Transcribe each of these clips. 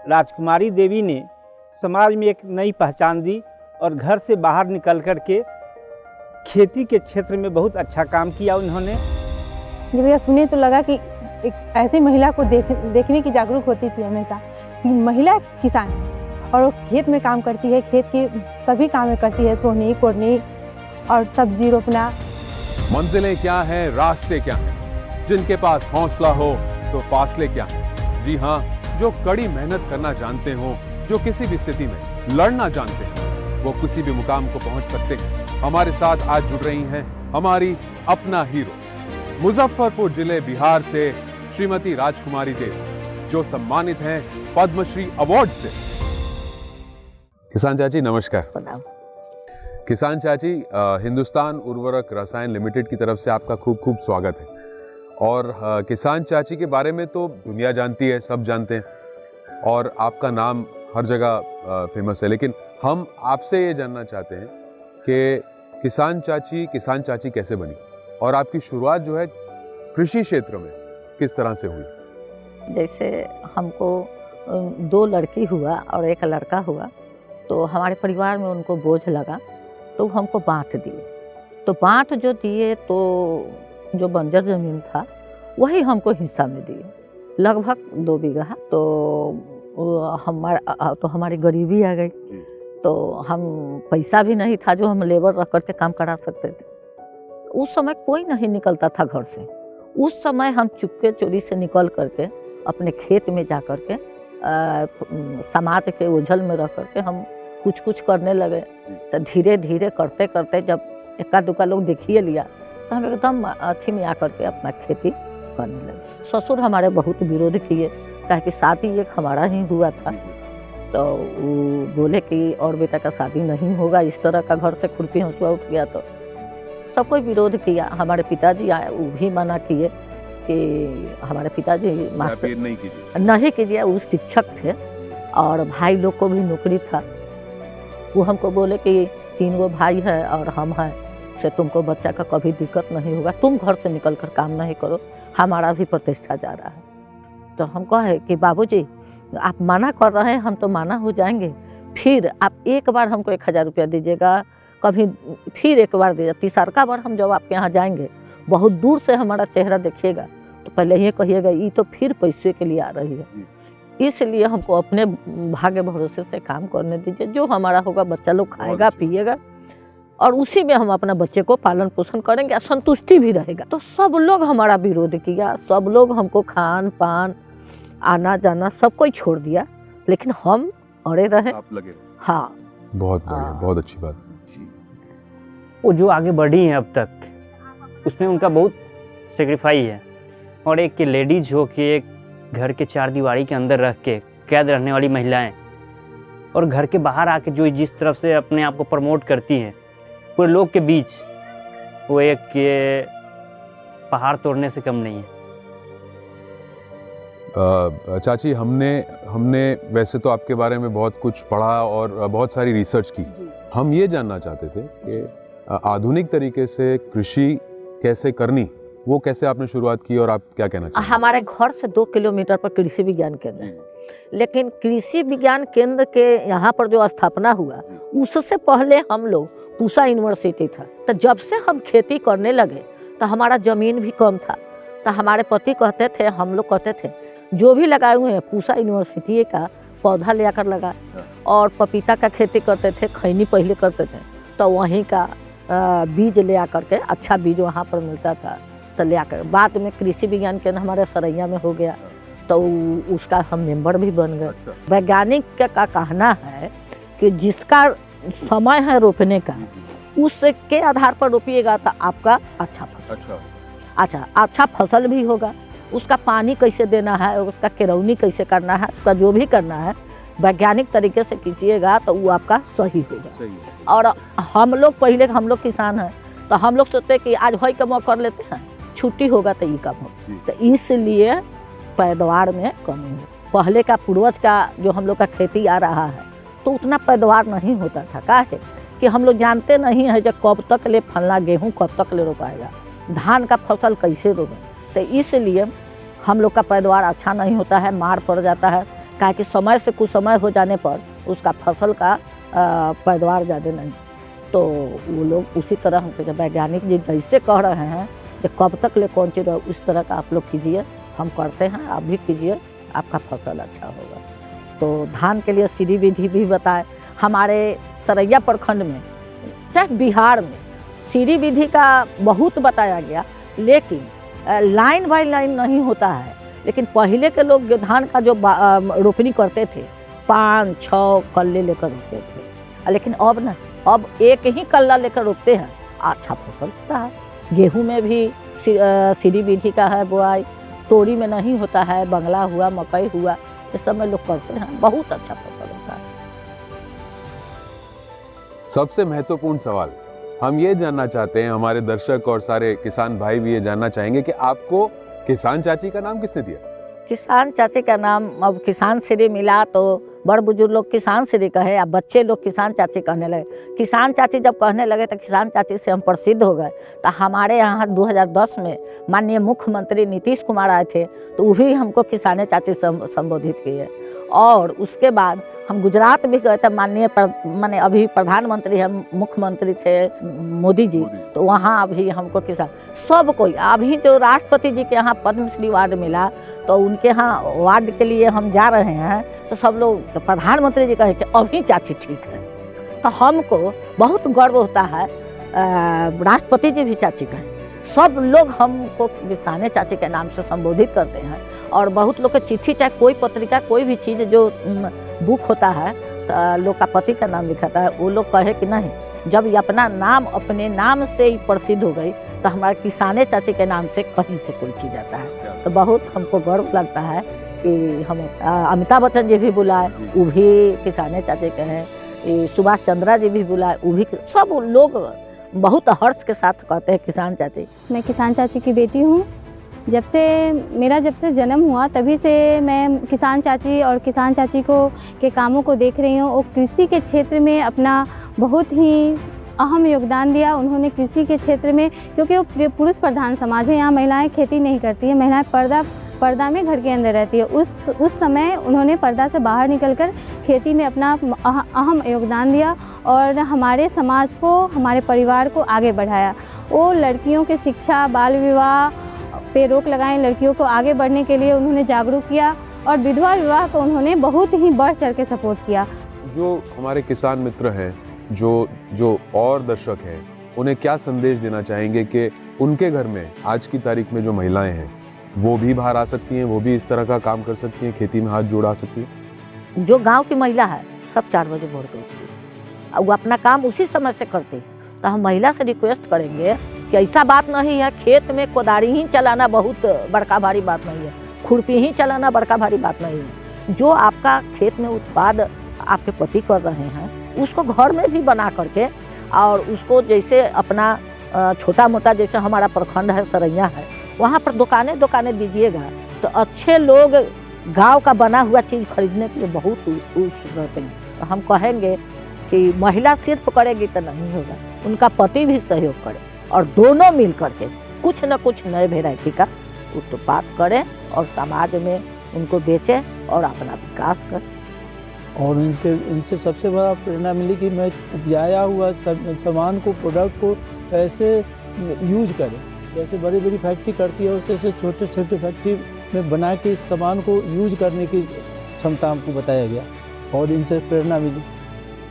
राजकुमारी देवी ने समाज में एक नई पहचान दी और घर से बाहर निकल कर के खेती के क्षेत्र में बहुत अच्छा काम किया उन्होंने। जब यह सुने तो लगा कि एक ऐसी महिला को देखने की जागरूक होती थी हमेशा कि महिला किसान है और वो खेत में काम करती है, खेत के सभी काम करती है, सोहनी कोड़नी और सब्जी रोपना। मंजिलें क्या हैं, रास्ते क्या हैं, जिनके पास हौसला हो तो फासले क्या हैं। जी हाँ, जो कड़ी मेहनत करना जानते हो, जो किसी भी स्थिति में लड़ना जानते हैं, वो किसी भी मुकाम को पहुंच सकते हैं। हमारे साथ आज जुड़ रही हैं हमारी अपना हीरो, मुजफ्फरपुर जिले बिहार से श्रीमती राजकुमारी देवी, जो सम्मानित हैं पद्मश्री अवार्ड से। किसान चाची नमस्कार। किसान चाची, हिंदुस्तान उर्वरक रसायन लिमिटेड की तरफ से आपका खूब खूब स्वागत है। और किसान चाची के बारे में तो दुनिया जानती है, सब जानते हैं, और आपका नाम हर जगह फेमस है। लेकिन हम आपसे ये जानना चाहते हैं कि किसान चाची कैसे बनी और आपकी शुरुआत जो है कृषि क्षेत्र में किस तरह से हुई। जैसे हमको 2 लड़की हुआ और 1 लड़का हुआ, तो हमारे परिवार में उनको बोझ लगा तो हमको बांट दिए। तो बांट जो दिए तो जो बंजर ज़मीन था वही हमको हिस्सा में दिए, लगभग 2 बीघा। तो हमारी गरीबी आ गई, तो हम पैसा भी नहीं था जो हम लेबर रख करके काम करा सकते थे। उस समय कोई नहीं निकलता था घर से। उस समय हम चुपके चोरी से निकल करके अपने खेत में जा करके समाज के ओझल में रह करके हम कुछ कुछ करने लगे। तो धीरे धीरे करते करते जब 1-2 लोग देखिए लिया तो हम एकदम अथी में आकर के अपना खेती करने लगे। ससुर हमारे बहुत विरोध किए, कहे कि शादी एक हमारा ही हुआ था, तो वो बोले कि और बेटा का शादी नहीं होगा, इस तरह का घर से खुरपी हंसुआ उठ गया। तो सब कोई विरोध किया। हमारे पिताजी आए, वो भी मना किए कि हमारे पिताजी मास्टर नहीं कीजिए, वो शिक्षक थे और भाई लोग को भी नौकरी था। वो हमको बोले कि 3 गो भाई है और हम हैं, से तुमको बच्चा का कभी दिक्कत नहीं होगा, तुम घर से निकल कर काम नहीं करो, हमारा भी प्रतिष्ठा जा रहा है। तो हम कहे कि बाबूजी आप मना कर रहे हैं, हम तो माना हो जाएंगे, फिर आप एक बार हमको 1000 रुपया दीजिएगा, कभी फिर एक बार दीजिएगा, तीसरा बार हम जब आपके यहाँ जाएंगे बहुत दूर से हमारा चेहरा देखिएगा तो पहले ये कहिएगा ये तो फिर पैसे के लिए आ रही है। इसलिए हमको अपने भाग्य भरोसे से काम करने दीजिए, जो हमारा होगा बच्चा लोग खाएगा पिएगा और उसी में हम अपना बच्चे को पालन पोषण करेंगे और संतुष्टि भी रहेगा। तो सब लोग हमारा विरोध किया, सब लोग हमको खान पान आना जाना सब कोई छोड़ दिया, लेकिन हम अड़े रहे। आप लगे? हाँ, बहुत बढ़िया, बहुत अच्छी बात। वो जो आगे बढ़ी हैं अब तक, उसमें उनका बहुत सेक्रीफाई है। और एक लेडीज हो कि एक घर के 4 दीवारी के अंदर रह के कैद रहने वाली महिलाएं और घर के बाहर आके जो जिस तरफ से अपने आप को प्रमोट करती हैं पूरे लोग के बीच, वो एक पहाड़ तोड़ने से कम नहीं है। चाची, हमने वैसे तो आपके बारे में बहुत कुछ पढ़ा और बहुत सारी रिसर्च की। हम ये जानना चाहते थे कि आधुनिक तरीके से कृषि कैसे करनी, वो कैसे आपने शुरुआत की और आप क्या कहना चाहते हैं? हमारे घर से 2 किलोमीटर पर कृषि विज्ञान केंद्र है, लेकिन कृषि विज्ञान केंद्र के यहाँ पर जो स्थापना हुआ उससे पहले हम लोग पूसा यूनिवर्सिटी था। तो जब से हम खेती करने लगे तो हमारा ज़मीन भी कम था। तो हमारे पति कहते थे, हम लोग कहते थे जो भी लगाए हुए हैं पूसा यूनिवर्सिटी का पौधा ले आकर लगा, और पपीता का खेती करते थे, खैनी पहले करते थे, तो वहीं का बीज ले आकर के, अच्छा बीज वहाँ पर मिलता था तो ले आकर, बाद में कृषि विज्ञान केंद्र हमारे सरैया में हो गया तो उसका हम मेंबर भी बन गए। वैज्ञानिक का कहना है कि जिसका समय है रोपने का, उसके आधार पर रोपिएगा तो आपका अच्छा फसल भी होगा। उसका पानी कैसे देना है, उसका केरौनी कैसे करना है, उसका जो भी करना है वैज्ञानिक तरीके से कीजिएगा तो वो आपका सही होगा। और हम लोग किसान हैं तो हम लोग सोचते हैं कि आज भाई कम कर लेते हैं, छुट्टी होगा तो ये काम होगा, तो इसलिए पैदावार में कमी है। पहले का पूर्वज का जो हम लोग का खेती आ रहा है तो उतना पैदावार नहीं होता था। क्या है कि हम लोग जानते नहीं है जब कब तक ले फलना गेहूँ कब तक ले रोपाएगा, धान का फसल कैसे रोपें, तो इसलिए हम लोग का पैदावार अच्छा नहीं होता है, मार पड़ जाता है। कहा कि समय से कुछ समय हो जाने पर उसका फसल का पैदावार ज़्यादा नहीं। तो वो लोग उसी तरह हम वैज्ञानिक जी जैसे कह रहे हैं कि कब तक ले कौन चीज़ उस तरह का आप लोग कीजिए, हम करते हैं, आप भी कीजिए, आपका फसल अच्छा होगा। तो धान के लिए सीधी विधि भी बताए। हमारे सरैया प्रखंड में चाहे बिहार में सीधी विधि का बहुत बताया गया, लेकिन लाइन बाय लाइन नहीं होता है। लेकिन पहले के लोग जो धान का जो रोपनी करते थे 5-6 कल्ले लेकर रोपते थे, लेकिन अब नहीं, अब एक ही कल्ला लेकर रोपते हैं, अच्छा फसल होता है। गेहूं में भी सीधी विधि का है बुआई, तोरी में नहीं होता है, बंगला हुआ, मकई हुआ, ये सब में लोग करते हैं, बहुत अच्छा फसल होता है। सबसे महत्वपूर्ण सवाल हम ये जानना चाहते हैं, हमारे दर्शक और सारे किसान भाई भी ये जानना चाहेंगे कि आपको किसान चाची का नाम किसने दिया? किसान चाची का नाम अब किसान श्री मिला तो बड़ बुजुर्ग लोग किसान श्री कहे, अब बच्चे लोग किसान चाची कहने लगे। किसान चाची जब कहने लगे तो किसान चाची से हम प्रसिद्ध हो गए। तो हमारे यहाँ 2010 में माननीय मुख्यमंत्री नीतीश कुमार आए थे, तो वो भी हमको किसान चाची संबोधित किए। और उसके बाद हम गुजरात भी गए थे, माननीय माने अभी प्रधानमंत्री हम मुख्यमंत्री थे मोदी जी, तो वहाँ भी हमको किसान सब कोई, अभी जो राष्ट्रपति जी के यहाँ पद्मश्री अवार्ड मिला तो उनके यहाँ अवार्ड के लिए हम जा रहे हैं, तो सब लोग प्रधानमंत्री जी कहे कि अभी चाची ठीक है। तो हमको बहुत गर्व होता है, राष्ट्रपति जी भी चाची कहें, सब लोग हमको किसान चाची के नाम से संबोधित करते हैं। और बहुत लोग के चिट्ठी, चाहे कोई पत्रिका, कोई भी चीज़ जो बुक होता है तो लोग का पति का नाम लिखाता है, वो लोग कहे कि नहीं, जब ये अपना नाम अपने नाम से ही प्रसिद्ध हो गई तो हमारे किसाने चाची के नाम से कहीं से कोई चीज़ आता है। तो बहुत हमको गर्व लगता है कि हम अमिताभ बच्चन जी भी बुलाए, वो भी किसाने चाची के हैं, सुभाष चंद्रा जी भी बुलाए, वो भी, सब लोग बहुत हर्ष के साथ कहते हैं किसान चाची। मैं किसान चाची की बेटी हूँ। जब से जन्म हुआ तभी से मैं किसान चाची और किसान चाची के कामों को देख रही हूँ। और कृषि के क्षेत्र में अपना बहुत ही अहम योगदान दिया उन्होंने कृषि के क्षेत्र में, क्योंकि वो पुरुष प्रधान समाज है, यहाँ महिलाएं खेती नहीं करती हैं, महिलाएं पर्दा में घर के अंदर रहती है। उस समय उन्होंने पर्दा से बाहर निकलकर खेती में अपना अहम योगदान दिया और हमारे समाज को, हमारे परिवार को आगे बढ़ाया। वो लड़कियों के शिक्षा, बाल विवाह पे रोक लगाएं, लड़कियों को आगे बढ़ने के लिए उन्होंने जागरूक किया और विधवा विवाह को उन्होंने बहुत ही बढ़ चढ़ के सपोर्ट किया। जो हमारे किसान मित्र हैं, जो और दर्शक हैं, उन्हें क्या संदेश देना चाहेंगे कि उनके घर में आज की तारीख में जो महिलाएं हैं वो भी बाहर आ सकती हैं, वो भी इस तरह का काम कर सकती हैं, खेती में हाथ जोड़ा सकती हैं? जो गांव की महिला है सब 4 बजे भोर के उठती है, वो अपना काम उसी समय से करती है। तो हम महिला से रिक्वेस्ट करेंगे कि ऐसा बात नहीं है खेत में कोदारी ही चलाना बहुत बड़का भारी बात नहीं है, खुरपी ही चलाना बड़का भारी बात नहीं है। जो आपका खेत में उत्पाद आपके पति कर रहे हैं उसको घर में भी बना करके, और उसको जैसे अपना छोटा मोटा, जैसे हमारा प्रखंड है सरैया है, वहाँ पर दुकानें दीजिएगा तो अच्छे लोग गांव का बना हुआ चीज़ खरीदने के लिए बहुत उत्सुक रहते हैं। तो हम कहेंगे कि महिला सिर्फ करेगी तो नहीं होगा, उनका पति भी सहयोग करे और दोनों मिल करके कुछ न कुछ नए वेराइटी का उत्पाद करें और समाज में उनको बेचें और अपना विकास करें। और इनसे सबसे बड़ा प्रेरणा मिली कि मैं उपजाया हुआ सामान को, प्रोडक्ट को कैसे यूज करें। जैसे बड़ी बड़ी फैक्ट्री करती है उससे छोटे छोटे फैक्ट्री में बना के इस सामान को यूज करने की क्षमता हमको बताया गया और इनसे प्रेरणा मिली।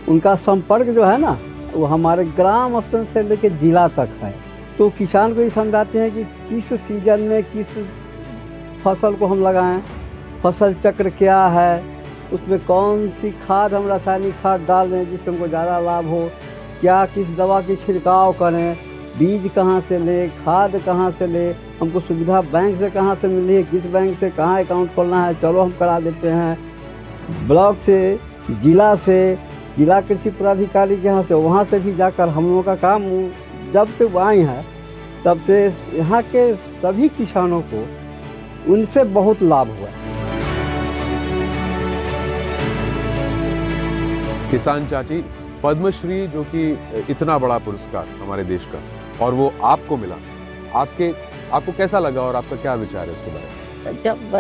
उनका संपर्क जो है ना वो हमारे ग्राम स्तर से लेकर जिला तक है। तो किसान को ये समझाते हैं कि किस सीजन में किस फसल को हम लगाएं, फसल चक्र क्या है, उसमें कौन सी खाद हम रासायनिक खाद डाल दें जिससे हमको ज़्यादा लाभ हो, क्या किस दवा की छिड़काव करें, बीज कहाँ से ले, खाद कहाँ से ले, हमको सुविधा बैंक से कहाँ से मिली है, किस बैंक से कहाँ अकाउंट खोलना है, चलो हम करा देते हैं। ब्लॉक से, जिला कृषि पदाधिकारी के यहाँ से, वहाँ से भी जाकर हम लोगों का काम जब से वो आए हैं तब से यहाँ के सभी किसानों को उनसे बहुत लाभ हुआ। किसान चाची, पद्मश्री जो कि इतना बड़ा पुरस्कार हमारे देश का, और वो आपको मिला, आपको कैसा लगा और आपका क्या विचार है उसके बारे में? जब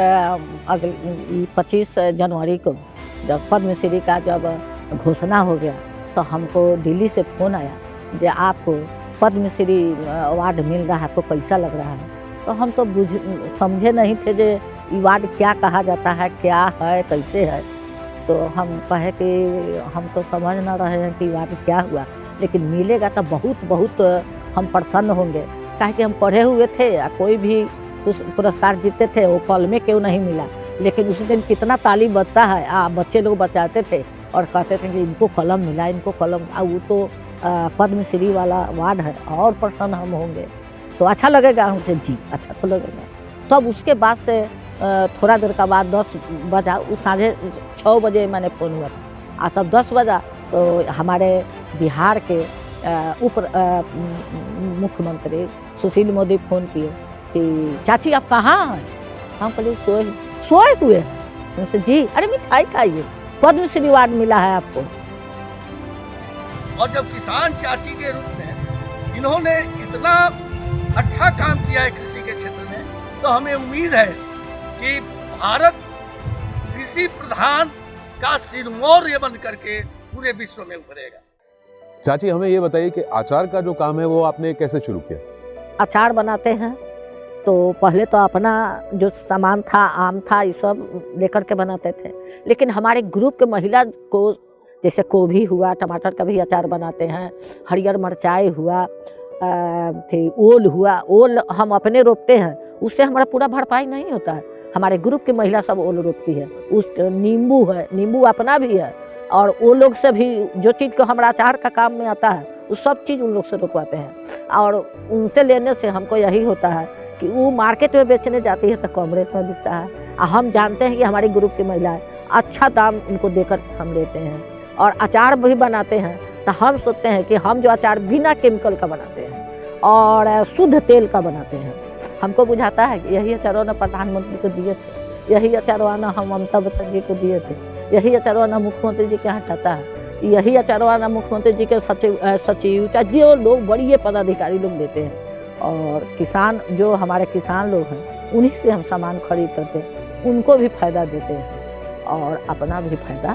अगले 25 जनवरी को जब पद्मश्री का जब घोषणा हो गया तो हमको दिल्ली से फ़ोन आया जो आपको पद्मश्री अवार्ड मिल रहा है, आपको कैसा लग रहा है। तो हम तो समझे नहीं थे जो अवार्ड क्या कहा जाता है, क्या है, कैसे है। तो हम कहे कि हम तो समझ ना रहे हैं कि अवार्ड क्या हुआ, लेकिन मिलेगा तो बहुत बहुत हम प्रसन्न होंगे। काहे कि हम पढ़े हुए थे, कोई भी पुरस्कार जीतते थे वो कल में क्यों नहीं मिला, लेकिन उसी दिन कितना ताली बजता है। बच्चे लोग बचाते थे और कहते थे कि इनको कलम मिला, इनको कलम, वो तो पद्मश्री वाला अवार्ड है, और प्रसन्न हम होंगे। तो अच्छा लगेगा हमसे, जी अच्छा तो लगेगा। तब उसके बाद से थोड़ा देर का बाद 10 बजा, उस साढ़े 6 बजे मैंने फ़ोन हुआ था, तब 10 बजा तो हमारे बिहार के उप मुख्यमंत्री सुशील मोदी फ़ोन किए कि चाची आप कहाँ हैं। हम बोले सोए हुए हैं। उनसे जी, अरे मिठाई खाइए, पद्मश्री अवार्ड मिला है आपको। और जब किसान चाची के रूप में इन्होंने इतना अच्छा काम किया है कृषि के क्षेत्र में, तो हमें उम्मीद है कि भारत कृषि प्रधान का सिरमौर बन करके पूरे विश्व में उभरेगा। चाची हमें ये बताइए कि अचार का जो काम है वो आपने कैसे शुरू किया? अचार बनाते हैं तो पहले तो अपना जो सामान था, आम था, ये सब लेकर के बनाते थे, लेकिन हमारे ग्रुप के महिला को जैसे गोभी हुआ, टमाटर का भी अचार बनाते हैं, हरियर मिरचाई हुआ, ओल हुआ, ओल हम अपने रोपते हैं, उससे हमारा पूरा भरपाई नहीं होता है। हमारे ग्रुप की महिला सब ओल रोपती है। उस नींबू है, नींबू अपना भी है, और वो लोग से भी जो चीज़ को हमारा अचार का काम में आता है वो सब चीज़ उन लोग से रोपवाते हैं। और उनसे लेने से हमको यही होता है कि वो मार्केट में बेचने जाती है तो कम रेट में बिकता है, और हम जानते हैं कि हमारी ग्रुप की महिलाएं अच्छा दाम उनको देकर हम लेते हैं। और अचार भी बनाते हैं तो हम सोचते हैं कि हम जो अचार बिना केमिकल का बनाते हैं और शुद्ध तेल का बनाते हैं। हमको बुझाता है कि यही अचारवाना प्रधानमंत्री को दिए थे, यही अचारवाना हम ममता बच्चन जी को दिए थे, यही अचारवाना मुख्यमंत्री जी के यहाँ हटाता है, यही अचारवाना मुख्यमंत्री जी के सचिव चाहे जो लोग बड़ी पदाधिकारी लोग देते हैं। और किसान जो हमारे किसान लोग हैं उन्हीं से हम सामान खरीद करते हैं, उनको भी फायदा देते हैं और अपना भी फायदा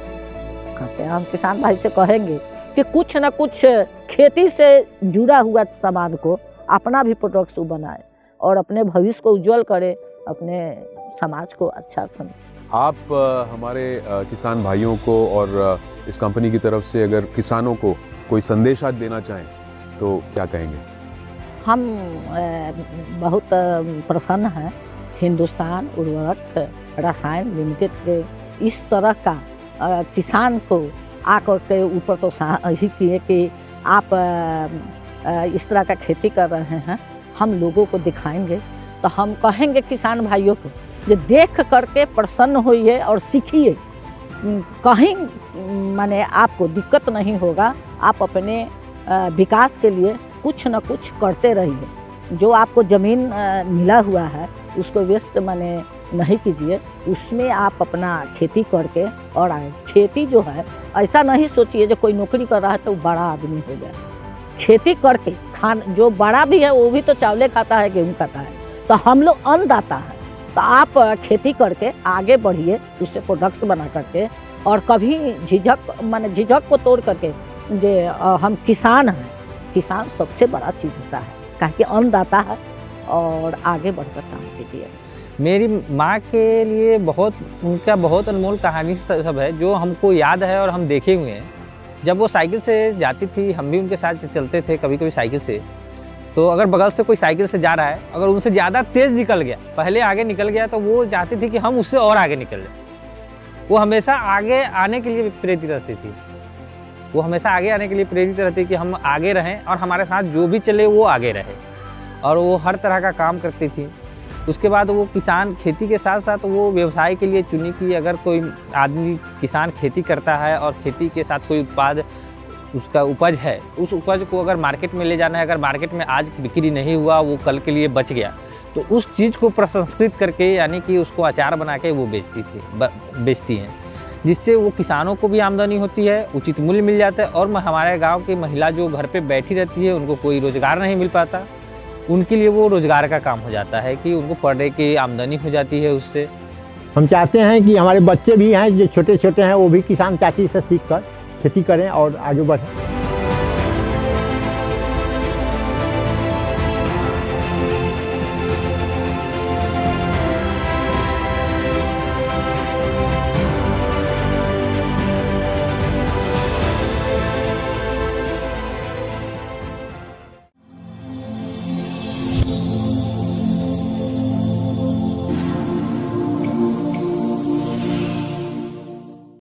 करते हैं। हम किसान भाई से कहेंगे कि कुछ ना कुछ खेती से जुड़ा हुआ सामान को अपना भी प्रोडक्ट्स बनाए और अपने भविष्य को उज्जवल करे, अपने समाज को अच्छा समझे। आप हमारे किसान भाइयों को और इस कंपनी की तरफ से अगर किसानों को कोई संदेश आज देना चाहें तो क्या कहेंगे? हम बहुत प्रसन्न हैं हिंदुस्तान उर्वरक रसायन लिमिटेड के इस तरह का किसान को आकर के ऊपर तो ही किए कि आप इस तरह का खेती कर रहे हैं, हम लोगों को दिखाएंगे। तो हम कहेंगे किसान भाइयों को जो देख करके प्रसन्न होइए और सीखिए, कहीं माने आपको दिक्कत नहीं होगा। आप अपने विकास के लिए कुछ न कुछ करते रहिए। जो आपको ज़मीन मिला हुआ है उसको वेस्ट माने नहीं कीजिए, उसमें आप अपना खेती करके और आए। खेती जो है ऐसा नहीं सोचिए जो कोई नौकरी कर रहा है तो बड़ा आदमी हो गया। खेती करके जो बड़ा भी है वो भी तो चावल खाता है, गेहूँ खाता है, तो हम लोग अन्नदाता है। तो आप खेती करके आगे बढ़िए, उससे प्रोडक्ट्स बना करके, और कभी झिझक को तोड़ करके जे हम किसान हैं, किसान सबसे बड़ा चीज़ होता है, काहे कि अन्नदाता है, और आगे बढ़कर काम कीजिए। मेरी माँ के लिए उनका बहुत अनमोल कहानी सब है जो हमको याद है और हम देखे हुए हैं। जब वो साइकिल से जाती थी, हम भी उनके साथ चलते थे कभी कभी साइकिल से। तो अगर बगल से कोई साइकिल से जा रहा है, अगर उनसे ज़्यादा तेज़ निकल गया, पहले आगे निकल गया, तो वो चाहती थी कि हम उससे और आगे निकल जाए। वो हमेशा आगे आने के लिए प्रेरित रहती थी, वो हमेशा आगे आने के लिए प्रेरित रहती कि हम आगे रहें और हमारे साथ जो भी चले वो आगे रहे। और वो हर तरह का काम करती थी। उसके बाद वो किसान खेती के साथ साथ वो व्यवसाय के लिए चुनी कि अगर कोई आदमी किसान खेती करता है और खेती के साथ कोई उत्पाद उसका उपज है, उस उपज को अगर मार्केट में ले जाना है, अगर मार्केट में आज बिक्री नहीं हुआ, वो कल के लिए बच गया, तो उस चीज़ को प्रसंस्कृत करके यानी कि उसको अचार बना के वो बेचती हैं, जिससे वो किसानों को भी आमदनी होती है, उचित मूल्य मिल जाता है। और हमारे गांव की महिला जो घर पे बैठी रहती है उनको कोई रोज़गार नहीं मिल पाता, उनके लिए वो रोज़गार का काम हो जाता है कि उनको पढ़ने की आमदनी हो जाती है उससे। हम चाहते हैं कि हमारे बच्चे भी हैं जो छोटे छोटे हैं वो भी किसान चाची से सीख कर खेती करें और आगे बढ़ें।